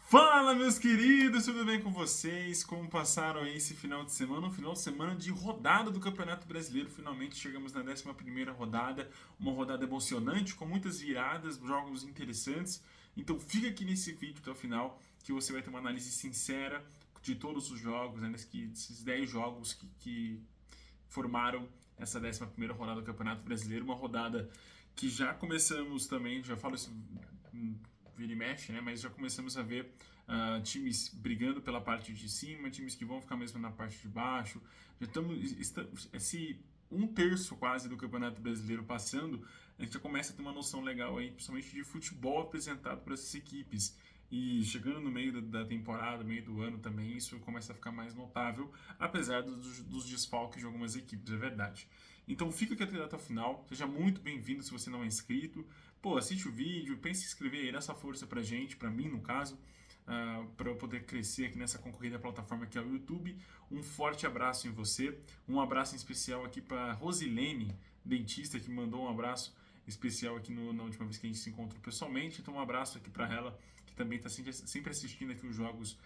Fala, meus queridos, tudo bem com vocês? Como passaram aí esse final de semana? Um final de semana de rodada do Campeonato Brasileiro. Finalmente chegamos na 11ª rodada, uma rodada emocionante, com muitas viradas, jogos interessantes. Então fica aqui nesse vídeo até o final, que você vai ter uma análise sincera de todos os jogos, né, desses 10 jogos que formaram essa 11ª rodada do Campeonato Brasileiro. Uma rodada que já começamos também, já falo isso vira e mexe, né? Mas já começamos a ver times brigando pela parte de cima, times que vão ficar mesmo na parte de baixo. Já estamos esse um terço quase do Campeonato Brasileiro passando, a gente já começa a ter uma noção legal aí, principalmente de futebol apresentado por essas equipes. E chegando no meio da temporada, meio do ano também, isso começa a ficar mais notável, apesar dos desfalques de algumas equipes, é verdade. Então fica aqui até o final, seja muito bem-vindo se você não é inscrito. Pô, assiste o vídeo, pense em se inscrever aí, nessa força pra gente, pra mim no caso, para eu poder crescer aqui nessa concorrida plataforma que é o YouTube. Um forte abraço em você, um abraço em especial aqui para Rosilene, dentista, que mandou um abraço especial aqui na última vez que a gente se encontrou pessoalmente. Então um abraço aqui para ela, que também está sempre assistindo aqui os jogos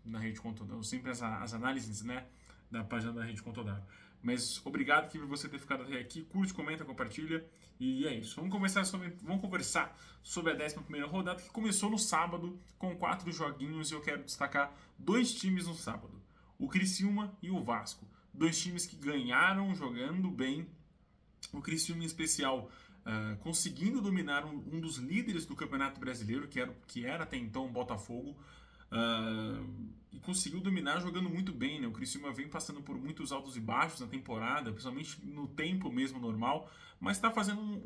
na Rede Contodoro, sempre as análises, né, da página da Rede Contodoro. Mas obrigado por você ter ficado até aqui. Curte, comenta, compartilha. E é isso. Vamos conversar sobre a 11ª rodada, que começou no sábado com 4 joguinhos. E eu quero destacar 2 times no sábado: o Criciúma e o Vasco. 2 times que ganharam jogando bem. O Criciúma, em especial, conseguindo dominar um dos líderes do Campeonato Brasileiro, que era até então o Botafogo. E conseguiu dominar jogando muito bem, né? O Criciúma vem passando por muitos altos e baixos na temporada, principalmente no tempo mesmo normal, mas está fazendo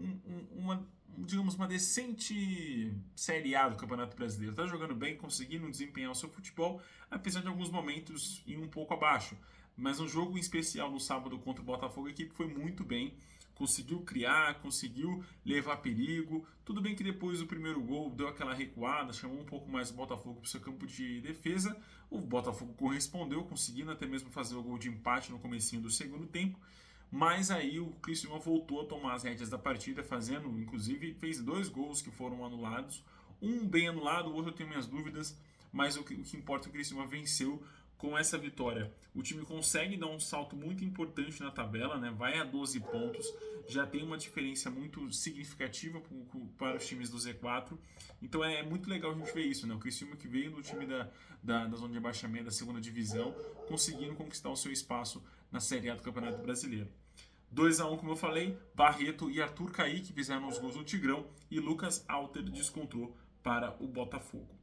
digamos, uma decente Série A do Campeonato Brasileiro. Está jogando bem, conseguindo desempenhar o seu futebol, apesar de alguns momentos ir um pouco abaixo. Mas no jogo em especial no sábado contra o Botafogo, a equipe foi muito bem, conseguiu criar, conseguiu levar perigo. Tudo bem que depois do primeiro gol deu aquela recuada, chamou um pouco mais o Botafogo para o seu campo de defesa. O Botafogo correspondeu, conseguindo até mesmo fazer o gol de empate no comecinho do segundo tempo. Mas aí o Criciúma voltou a tomar as rédeas da partida, fazendo, inclusive, fez 2 gols que foram anulados. Um bem anulado, o outro eu tenho minhas dúvidas, mas o que importa é que o Criciúma venceu. Com essa vitória, o time consegue dar um salto muito importante na tabela, né? Vai a 12 pontos, já tem uma diferença muito significativa para os times do Z4. Então é muito legal a gente ver isso, né? O Criciúma, que veio do time da zona de abaixamento da segunda divisão, conseguindo conquistar o seu espaço na Série A do Campeonato Brasileiro. 2-1, como eu falei, Barreto e Arthur Kaique fizeram os gols do Tigrão e Lucas Alter descontou para o Botafogo.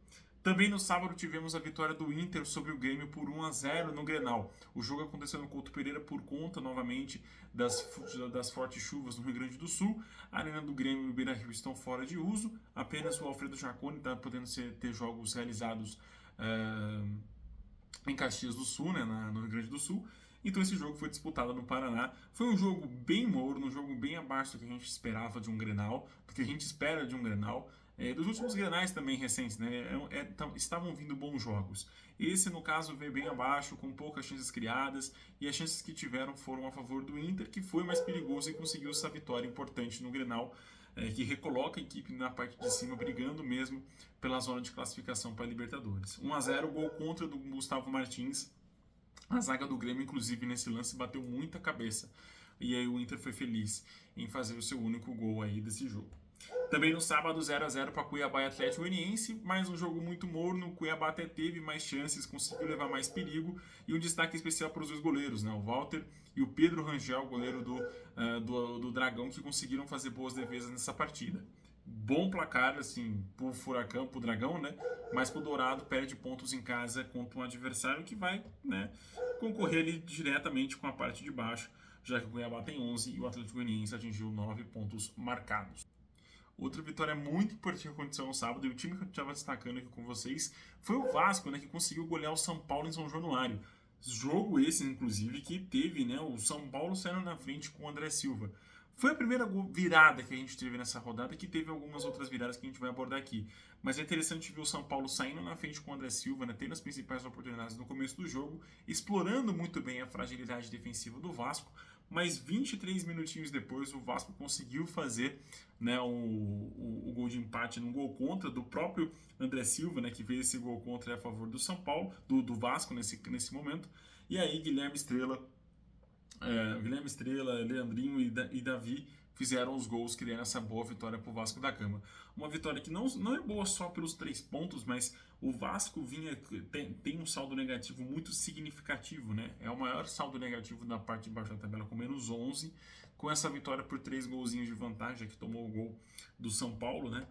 Também no sábado tivemos a vitória do Inter sobre o Grêmio por 1-0 no Grenal. O jogo aconteceu no Couto Pereira por conta, novamente, das fortes chuvas no Rio Grande do Sul. A Arena do Grêmio e o Beira-Rio estão fora de uso. Apenas o Alfredo Jaconi está podendo ter jogos realizados em Caxias do Sul, né, no Rio Grande do Sul. Então esse jogo foi disputado no Paraná. Foi um jogo bem morno, um jogo bem abaixo do que a gente esperava de um Grenal, do que a gente espera de um Grenal. Dos últimos Grenais também recentes, né, estavam vindo bons jogos. Esse, no caso, veio bem abaixo, com poucas chances criadas, e as chances que tiveram foram a favor do Inter, que foi mais perigoso e conseguiu essa vitória importante no Grenal, que recoloca a equipe na parte de cima, brigando mesmo pela zona de classificação para a Libertadores. 1-0, gol contra do Gustavo Martins. A zaga do Grêmio, inclusive, nesse lance bateu muita cabeça. E aí o Inter foi feliz em fazer o seu único gol aí desse jogo. Também no sábado, 0-0 para Cuiabá e Atlético Goianiense, mais um jogo muito morno. O Cuiabá até teve mais chances, conseguiu levar mais perigo. E um destaque especial para os 2 goleiros, né? O Walter e o Pedro Rangel, goleiro do Dragão, que conseguiram fazer boas defesas nessa partida. Bom placar, assim, pro Furacão, pro Dragão, né? Mas pro Dourado perde pontos em casa contra um adversário que vai, né, concorrer ali diretamente com a parte de baixo, já que o Cuiabá tem 11 e o Atlético Goianiense atingiu 9 pontos marcados. Outra vitória muito importante que aconteceu no sábado, e o time que eu estava destacando aqui com vocês, foi o Vasco, né, que conseguiu golear o São Paulo em São Januário. Jogo esse, inclusive, que teve, né, o São Paulo saindo na frente com o André Silva. Foi a primeira virada que a gente teve nessa rodada, que teve algumas outras viradas que a gente vai abordar aqui. Mas é interessante ver o São Paulo saindo na frente com o André Silva, né, tendo as principais oportunidades no começo do jogo, explorando muito bem a fragilidade defensiva do Vasco, mas 23 minutinhos depois o Vasco conseguiu fazer, né, o gol de empate num gol contra do próprio André Silva, né, que fez esse gol contra a favor do São Paulo, do Vasco nesse momento. E aí Guilherme Estrela, Leandrinho e Davi fizeram os gols que deram essa boa vitória para o Vasco da Gama. Uma vitória que não é boa só pelos 3 pontos, mas o Vasco tem um saldo negativo muito significativo, né? É o maior saldo negativo da parte de baixo da tabela, com menos 11, com essa vitória por 3 golzinhos de vantagem, que tomou o gol do São Paulo, né?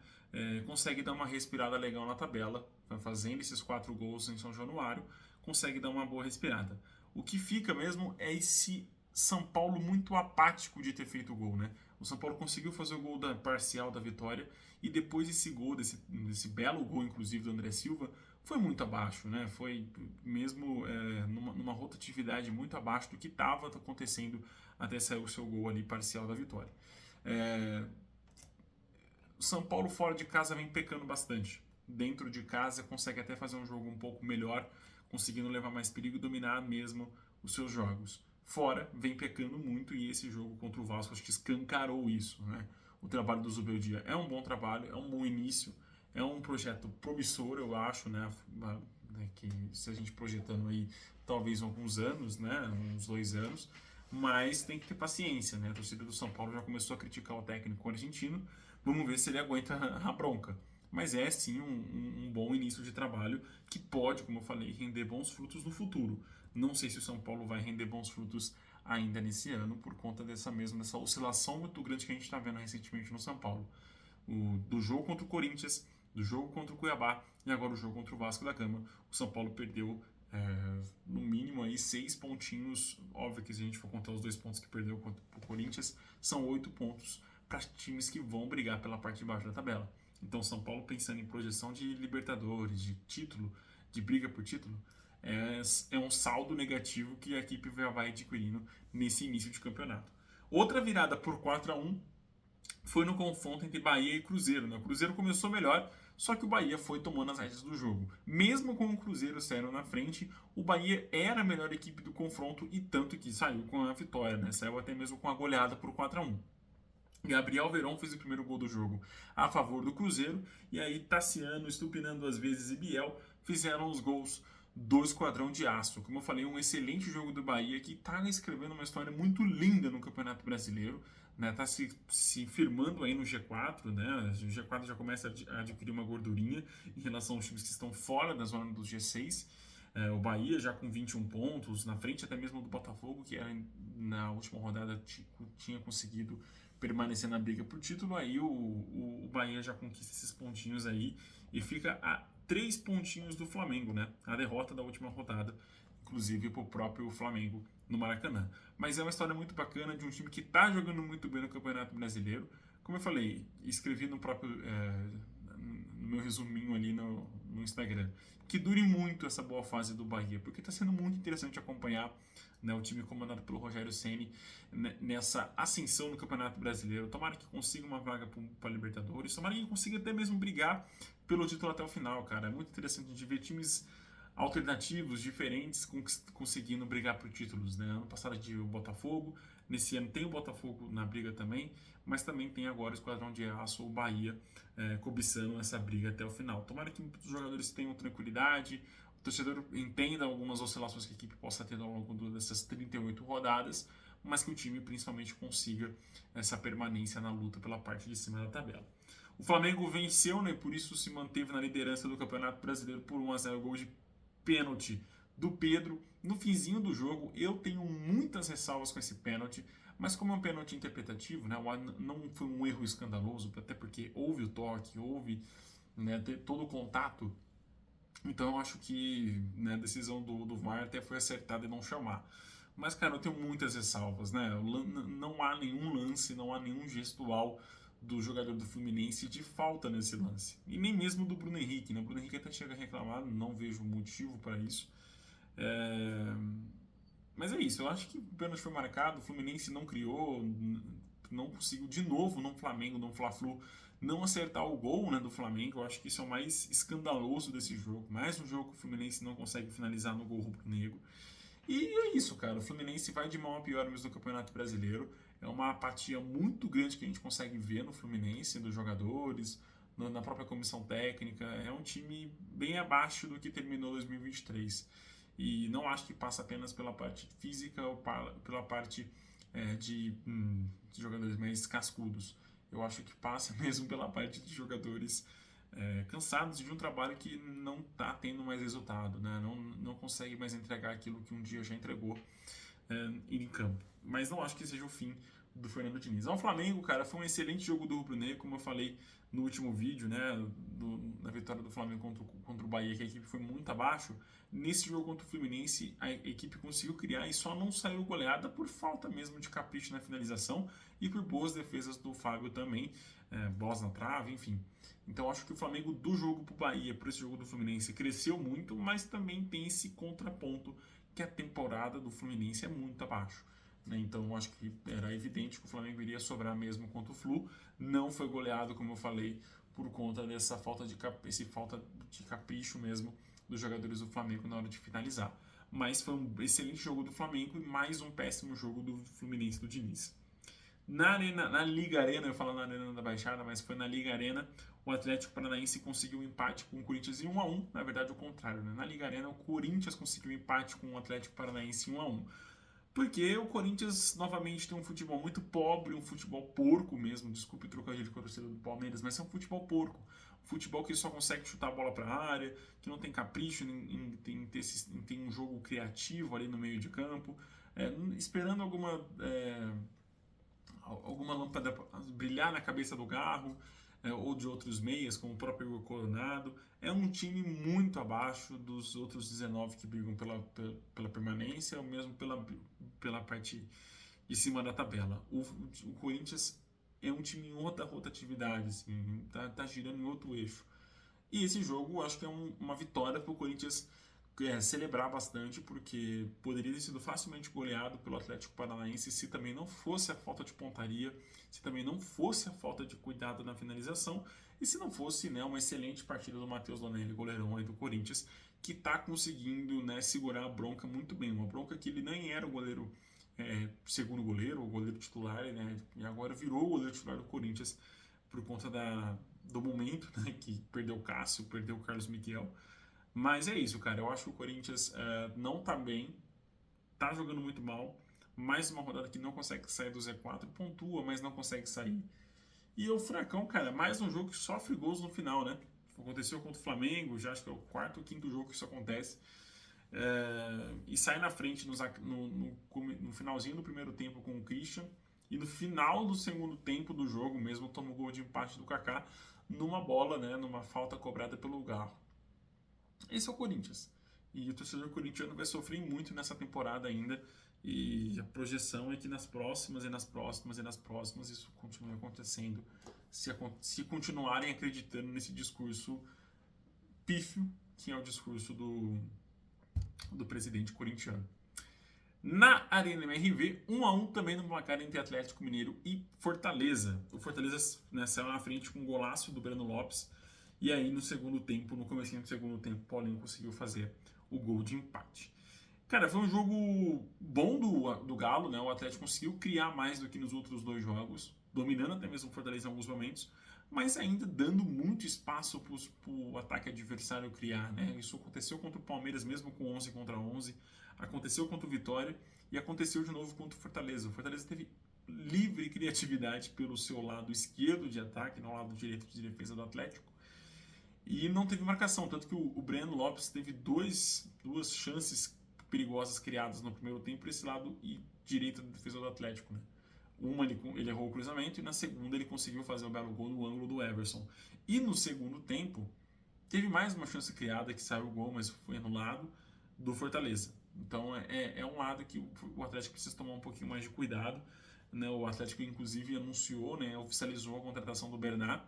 Consegue dar uma respirada legal na tabela, fazendo esses 4 gols em São Januário, consegue dar uma boa respirada. O que fica mesmo é esse São Paulo muito apático de ter feito o gol, né? O São Paulo conseguiu fazer o gol parcial da vitória e depois desse gol, desse belo gol, inclusive, do André Silva, foi muito abaixo, né? Foi mesmo numa rotatividade muito abaixo do que estava acontecendo até sair o seu gol ali parcial da vitória. O São Paulo fora de casa vem pecando bastante. Dentro de casa consegue até fazer um jogo um pouco melhor, conseguindo levar mais perigo e dominar mesmo os seus jogos. Fora, vem pecando muito e esse jogo contra o Vasco acho que escancarou isso, né? O trabalho do Zubeldia é um bom trabalho, é um bom início, é um projeto promissor, eu acho, né? Que se a gente projetando aí talvez alguns anos, né? Uns 2 anos, mas tem que ter paciência, né? A torcida do São Paulo já começou a criticar o técnico argentino, vamos ver se ele aguenta a bronca. Mas é sim um bom início de trabalho que pode, como eu falei, render bons frutos no futuro. Não sei se o São Paulo vai render bons frutos ainda nesse ano por conta dessa oscilação muito grande que a gente está vendo recentemente no São Paulo. Do jogo contra o Corinthians, do jogo contra o Cuiabá e agora o jogo contra o Vasco da Gama, o São Paulo perdeu no mínimo aí 6 pontinhos. Óbvio que se a gente for contar os 2 pontos que perdeu contra o Corinthians, são 8 pontos para times que vão brigar pela parte de baixo da tabela. Então, São Paulo pensando em projeção de Libertadores, de título, de briga por título, é um saldo negativo que a equipe vai adquirindo nesse início de campeonato. Outra virada por 4-1 foi no confronto entre Bahia e Cruzeiro, né? O Cruzeiro começou melhor, só que o Bahia foi tomando as rédeas do jogo. Mesmo com o Cruzeiro saindo na frente, o Bahia era a melhor equipe do confronto e tanto que saiu com a vitória, né? Saiu até mesmo com a goleada por 4-1. Gabriel Veron fez o primeiro gol do jogo a favor do Cruzeiro, e aí Tassiano, Estupinando 2 vezes e Biel fizeram os gols do Esquadrão de Aço. Como eu falei, um excelente jogo do Bahia que está escrevendo uma história muito linda no Campeonato Brasileiro, né? Tá se firmando aí no G4, né? O G4 já começa a adquirir uma gordurinha em relação aos times que estão fora da zona do G6. O Bahia já com 21 pontos, na frente até mesmo do Botafogo, que na última rodada tinha conseguido permanecer na briga por título. Aí o Bahia já conquista esses pontinhos aí e fica a 3 pontinhos do Flamengo, né? A derrota da última rodada, inclusive para o próprio Flamengo no Maracanã. Mas é uma história muito bacana de um time que está jogando muito bem no Campeonato Brasileiro. Como eu falei, escrevi no meu resuminho ali no Instagram, que dure muito essa boa fase do Bahia, porque está sendo muito interessante acompanhar, né, o time comandado pelo Rogério Ceni nessa ascensão no Campeonato Brasileiro. Tomara que consiga uma vaga para Libertadores, tomara que consiga até mesmo brigar pelo título até o final, cara. É muito interessante de ver times alternativos, diferentes, conseguindo brigar por títulos, né? Ano passado tinha o Botafogo, nesse ano tem o Botafogo na briga também, mas também tem agora o Esquadrão de Aço, o Bahia, cobiçando essa briga até o final. Tomara que os jogadores tenham tranquilidade, o torcedor entenda algumas oscilações que a equipe possa ter ao longo dessas 38 rodadas, mas que o time principalmente consiga essa permanência na luta pela parte de cima da tabela. O Flamengo venceu, né? Por isso se manteve na liderança do Campeonato Brasileiro por 1-0, gol de pênalti do Pedro. No finzinho do jogo, eu tenho muitas ressalvas com esse pênalti, mas como é um pênalti interpretativo, né, não foi um erro escandaloso, até porque houve o toque, houve, né, todo o contato. Então eu acho que, né, a decisão do VAR até foi acertada em não chamar. Mas, cara, eu tenho muitas ressalvas, né? Não há nenhum lance, não há nenhum gestual do jogador do Fluminense de falta nesse lance. E nem mesmo do Bruno Henrique, né? O Bruno Henrique até chega reclamado, não vejo motivo para isso. Mas é isso, eu acho que o pênalti foi marcado, o Fluminense não criou, não conseguiu de novo no Flamengo, no Fla-Flu, não acertar o gol, né, do Flamengo. Eu acho que isso é o mais escandaloso desse jogo. Mais um jogo que o Fluminense não consegue finalizar no gol rubro-negro. E é isso, cara. O Fluminense vai de mal a pior mesmo no Campeonato Brasileiro. É uma apatia muito grande que a gente consegue ver no Fluminense, dos jogadores, na própria comissão técnica. É um time bem abaixo do que terminou 2023. E não acho que passa apenas pela parte física ou pela parte de jogadores mais cascudos. Eu acho que passa mesmo pela parte de jogadores cansados de um trabalho que não está tendo mais resultado, né? Não consegue mais entregar aquilo que um dia já entregou em campo. Mas não acho que seja o fim do Fernando Diniz. Ao Flamengo, cara, foi um excelente jogo do Rubro Negro, como eu falei no último vídeo, né, na vitória do Flamengo contra o Bahia, que a equipe foi muito abaixo. Nesse jogo contra o Fluminense, a equipe conseguiu criar e só não saiu goleada por falta mesmo de capricho na finalização e por boas defesas do Fábio também, bolas na trave, enfim. Então acho que o Flamengo do jogo pro Bahia, por esse jogo do Fluminense, cresceu muito, mas também tem esse contraponto que a temporada do Fluminense é muito abaixo. Né? Então acho que era evidente que o Flamengo iria sobrar mesmo contra o Flu. Não foi goleado, como eu falei, por conta dessa falta de capricho mesmo dos jogadores do Flamengo na hora de finalizar. Mas foi um excelente jogo do Flamengo e mais um péssimo jogo do Fluminense do Diniz. Na Liga Arena, eu falo na Arena da Baixada, mas foi na Liga Arena, o Atlético Paranaense conseguiu um empate com o Corinthians em 1-1, na verdade o contrário, né? Na Liga Arena o Corinthians conseguiu um empate com o Atlético Paranaense em 1-1. Porque o Corinthians novamente tem um futebol muito pobre, um futebol porco mesmo, desculpe trocar de torcida do Palmeiras, mas é um futebol porco. Um futebol que só consegue chutar a bola para a área, que não tem capricho em ter um jogo criativo ali no meio de campo, esperando alguma lâmpada brilhar na cabeça do Garro, ou de outros meias, como o próprio Igor Coronado. É um time muito abaixo dos outros 19 que brigam pela permanência, ou mesmo pela parte de cima da tabela. O Corinthians é um time em outra rotatividade, assim, tá girando em outro eixo. E esse jogo, acho que é uma vitória para o Corinthians celebrar bastante, porque poderia ter sido facilmente goleado pelo Atlético Paranaense se também não fosse a falta de pontaria, se também não fosse a falta de cuidado na finalização e se não fosse, né, uma excelente partida do Matheus Lonelli, goleirão aí do Corinthians, que está conseguindo, né, segurar a bronca muito bem. Uma bronca que ele nem era o goleiro segundo goleiro, o goleiro titular, né, e agora virou o goleiro titular do Corinthians por conta do momento, né, que perdeu o Cássio, perdeu o Carlos Miguel. Mas é isso, cara. Eu acho que o Corinthians não tá bem, tá jogando muito mal. Mais uma rodada que não consegue sair do Z4, pontua, mas não consegue sair. E o Furacão, cara, mais um jogo que sofre gols no final, né? Aconteceu contra o Flamengo, já acho que é o quarto ou quinto jogo que isso acontece. E sai na frente no finalzinho do primeiro tempo com o Christian. E no final do segundo tempo do jogo mesmo, toma o gol de empate do Kaká numa bola, né? Numa falta cobrada pelo Garro. Esse é o Corinthians. E o torcedor corintiano vai sofrer muito nessa temporada ainda. E a projeção é que nas próximas e nas próximas e nas próximas isso continue acontecendo. Se continuarem acreditando nesse discurso pífio, que é o discurso do presidente corintiano. Na Arena MRV, 1-1 também no placar entre Atlético Mineiro e Fortaleza. O Fortaleza, né, saiu na frente com um golaço do Breno Lopes. E aí no segundo tempo, no comecinho do segundo tempo, o Paulinho conseguiu fazer o gol de empate. Cara, foi um jogo bom do Galo, né? O Atlético conseguiu criar mais do que nos outros dois jogos, dominando até mesmo o Fortaleza em alguns momentos, mas ainda dando muito espaço para o ataque adversário criar, né? Isso aconteceu contra o Palmeiras mesmo com 11 contra 11, aconteceu contra o Vitória e aconteceu de novo contra o Fortaleza. O Fortaleza teve livre criatividade pelo seu lado esquerdo de ataque, no lado direito de defesa do Atlético, e não teve marcação, tanto que o Breno Lopes teve duas chances perigosas criadas no primeiro tempo por esse lado direito da defesa do Atlético, né? Uma ele errou o cruzamento e na segunda ele conseguiu fazer o belo gol no ângulo do Everson. E no segundo tempo teve mais uma chance criada que saiu o gol, mas foi anulado, do Fortaleza. Então é um lado que o Atlético precisa tomar um pouquinho mais de cuidado, né? O Atlético inclusive anunciou, né, oficializou a contratação do Bernat,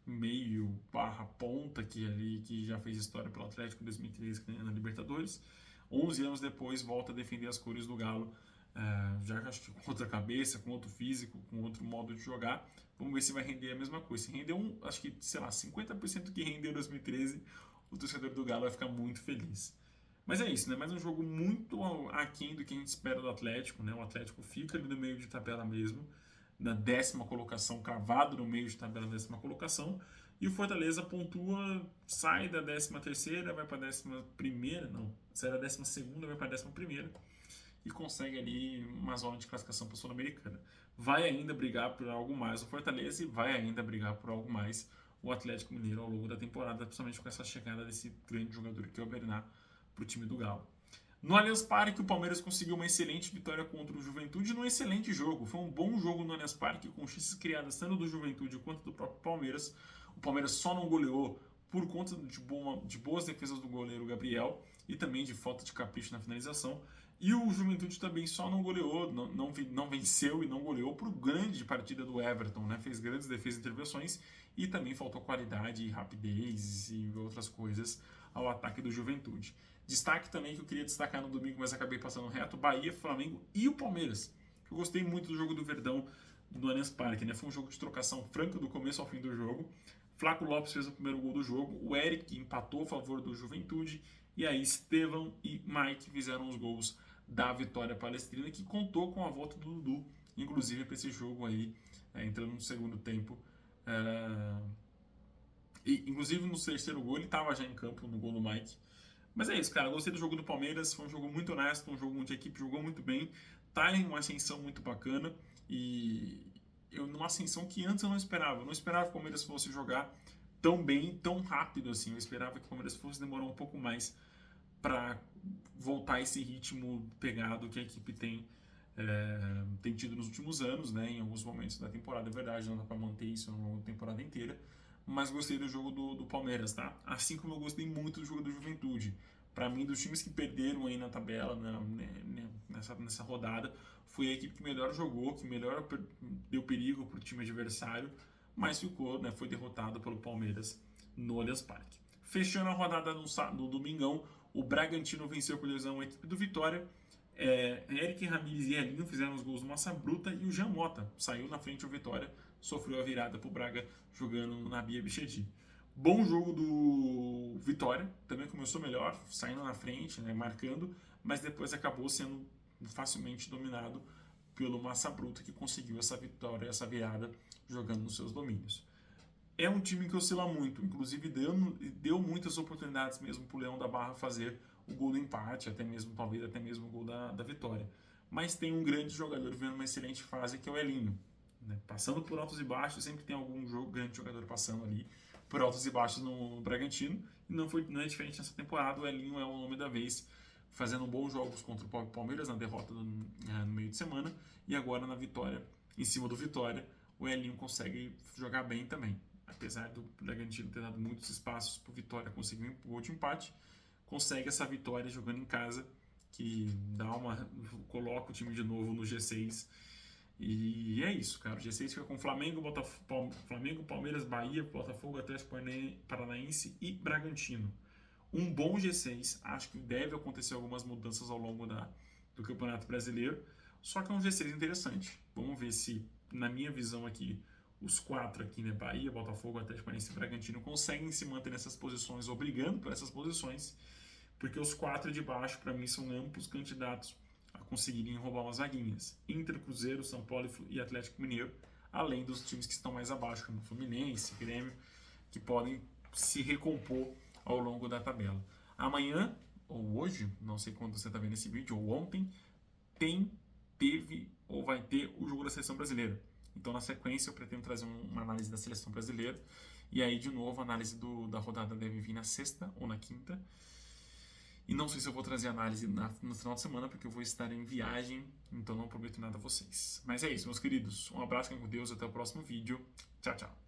meio barra ponta que já fez história pelo Atlético em 2013 ganhando a Libertadores. 11 anos depois volta a defender as cores do Galo, já acho que com outra cabeça, com outro físico, com outro modo de jogar. Vamos ver se vai render a mesma coisa. Se render acho que, sei lá, 50% que rendeu em 2013, o torcedor do Galo vai ficar muito feliz. Mas é isso, né? Mais um jogo muito aquém do que a gente espera do Atlético, né? O Atlético fica ali no meio de tabela mesmo, na 10ª colocação, cravado no meio de tabela, 10ª colocação. E o Fortaleza pontua, sai da 13ª, vai para a 11ª, não, sai da 12ª, vai para a 11ª e consegue ali uma zona de classificação para a Sul-Americana. Vai ainda brigar por algo mais o Fortaleza e vai ainda brigar por algo mais o Atlético Mineiro ao longo da temporada, principalmente com essa chegada desse grande jogador que é o Bernat para o time do Galo. No Allianz Parque, o Palmeiras conseguiu uma excelente vitória contra o Juventude num excelente jogo. Foi um bom jogo no Allianz Parque, com chances criadas tanto do Juventude quanto do próprio Palmeiras. O Palmeiras só não goleou por conta de boas defesas do goleiro Gabriel e também de falta de capricho na finalização. E o Juventude também só não goleou, não venceu e não goleou por grande partida do Everton, né? Fez grandes defesas e intervenções e também faltou qualidade, rapidez e outras coisas ao ataque do Juventude. Destaque também que eu queria destacar no domingo, mas acabei passando reto, Bahia, Flamengo e o Palmeiras. Eu gostei muito do jogo do Verdão no Allianz Parque, né? Foi um jogo de trocação franca do começo ao fim do jogo. Flaco Lopes fez o primeiro gol do jogo, o Eric empatou a favor do Juventude, e aí Estevão e Mike fizeram os gols da vitória palestrina, que contou com a volta do Dudu, inclusive para esse jogo aí, entrando no segundo tempo. E, inclusive no terceiro gol ele estava já em campo, no gol do Mike. Mas é isso, cara. Gostei do jogo do Palmeiras. Foi um jogo muito honesto, um jogo onde a equipe jogou muito bem. Tá em uma ascensão muito bacana. E numa ascensão que antes eu não esperava. Eu não esperava que o Palmeiras fosse jogar tão bem, tão rápido assim. Eu esperava que o Palmeiras fosse demorar um pouco mais para voltar a esse ritmo pegado que a equipe tem tido nos últimos anos, né? Em alguns momentos da temporada. É verdade, não dá para manter isso ao longo da temporada inteira. Mas gostei do jogo do Palmeiras, tá? Assim como eu gostei muito do jogo do Juventude. Para mim, dos times que perderam aí na tabela, nessa rodada, foi a equipe que melhor jogou, que melhor deu perigo para o time adversário, mas ficou, né, foi derrotado pelo Palmeiras no Allianz Parque. Fechando a rodada no domingão, o Bragantino venceu por 2-1 a equipe do Vitória. Eric Ramírez e Elinho fizeram os gols do Massa Bruta e o Jean Mota saiu na frente do Vitória, sofreu a virada pro Braga jogando na Bia Bichedi. Bom jogo do Vitória, também começou melhor, saindo na frente, né, marcando, mas depois acabou sendo facilmente dominado pelo Massa Bruta, que conseguiu essa vitória, essa virada, jogando nos seus domínios. É um time que oscila muito, inclusive deu muitas oportunidades mesmo para o Leão da Barra fazer o gol do empate, talvez até mesmo o gol da vitória. Mas tem um grande jogador vivendo uma excelente fase, que é o Elinho. Né? Passando por altos e baixos, sempre tem algum grande jogador passando ali por altos e baixos no Bragantino, e não é diferente nessa temporada. O Elinho é o nome da vez, fazendo bons jogos contra o Palmeiras na derrota no meio de semana, e agora na vitória, em cima do Vitória, o Elinho consegue jogar bem também. Apesar do Bragantino ter dado muitos espaços para o Vitória conseguir um gol de empate, consegue essa vitória jogando em casa, que coloca o time de novo no G6. E é isso, cara. O G6 fica com Flamengo, Palmeiras, Bahia, Botafogo, Atlético Paranaense e Bragantino. Um bom G6. Acho que deve acontecer algumas mudanças ao longo do Campeonato Brasileiro. Só que é um G6 interessante. Vamos ver se, na minha visão aqui, os 4 aqui, né, Bahia, Botafogo, Atlético Paranaense e Bragantino, conseguem se manter nessas posições, ou brigando por essas posições, porque os 4 de baixo, para mim, são amplos candidatos a conseguirem roubar umas vaguinhas. Inter, Cruzeiro, São Paulo e Atlético Mineiro, além dos times que estão mais abaixo, como Fluminense, Grêmio, que podem se recompor ao longo da tabela. Amanhã, ou hoje, não sei quando você está vendo esse vídeo, ou ontem, teve ou vai ter o jogo da Seleção Brasileira. Então, na sequência, eu pretendo trazer uma análise da Seleção Brasileira. E aí, de novo, a análise da rodada deve vir na sexta ou na quinta. E não sei se eu vou trazer análise no final de semana, porque eu vou estar em viagem, então não prometo nada a vocês. Mas é isso, meus queridos. Um abraço, fiquem com Deus, até o próximo vídeo. Tchau, tchau.